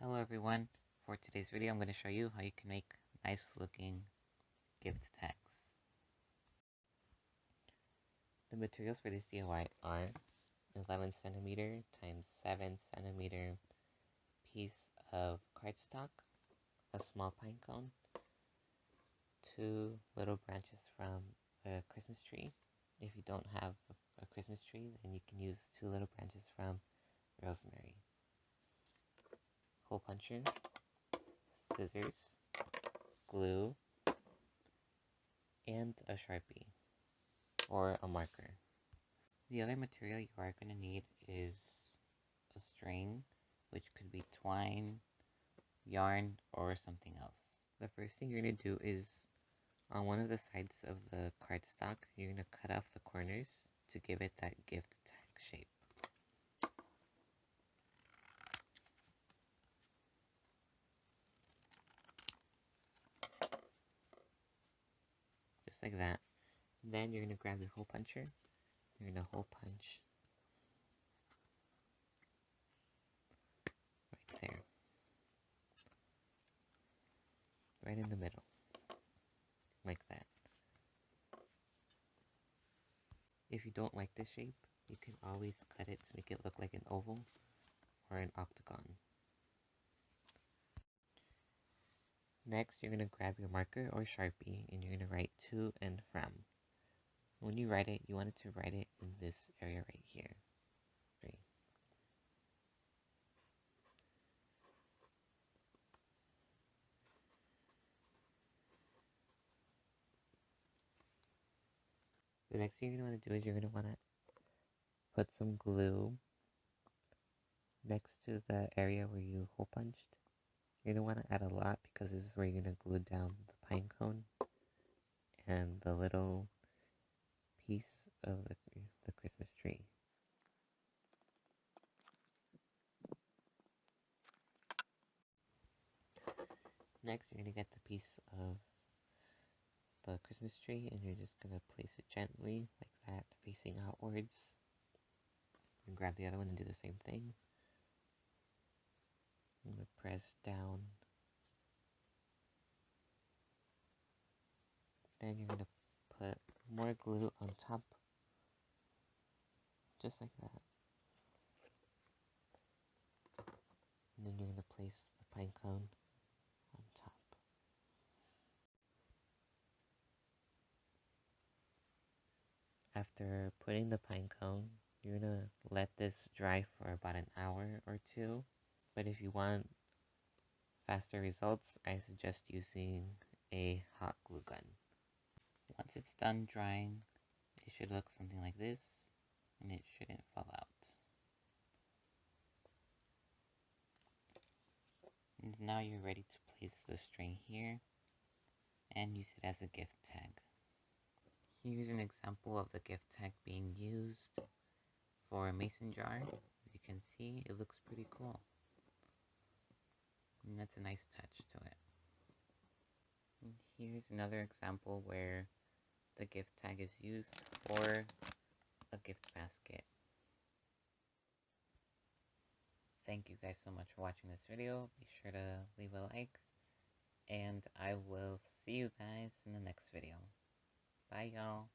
Hello everyone, for today's video I'm going to show you how you can make nice looking gift tags. The materials for this DIY are 11 centimeter times 7 centimeter piece of cardstock, a small pine cone, 2 little branches from a Christmas tree. If you don't have a Christmas tree, then you can use 2 little branches from Rosemary, hole puncher, scissors, glue, and a Sharpie or a marker. The other material you are going to need is a string, which could be twine, yarn, or something else. The first thing you're going to do is on one of the sides of the cardstock, you're going to cut off the corners to give it that gift tag shape. Just like that. Then you're going to grab your hole puncher. You're going to hole punch right there. Right in the middle. Like that. If you don't like this shape, you can always cut it to make it look like an oval or an octagon. Next, you're going to grab your marker or Sharpie and you're going to write to and from. When you write it, you want it to write it in this area right here. 3. The next thing you're going to want to do is you're going to want to put some glue next to the area where you hole punched. You're going to want to add a lot because this is where you're going to glue down the pine cone and the little piece of the Christmas tree. Next, you're going to get the piece of the Christmas tree and you're just going to place it gently like that, facing outwards. And grab the other one and do the same thing. I'm going to press down. Then you're going to put more glue on top, just like that. And then you're going to place the pine cone on top. After putting the pine cone, you're going to let this dry for about an hour or 2. But if you want faster results, I suggest using a hot glue gun. Once it's done drying, it should look something like this, and it shouldn't fall out. And now you're ready to place the string here and use it as a gift tag. Here's an example of the gift tag being used for a mason jar. As you can see, it looks pretty cool. And that's a nice touch to it. And here's another example where the gift tag is used for a gift basket. Thank you guys so much for watching this video. Be sure to leave a like. And I will see you guys in the next video. Bye y'all.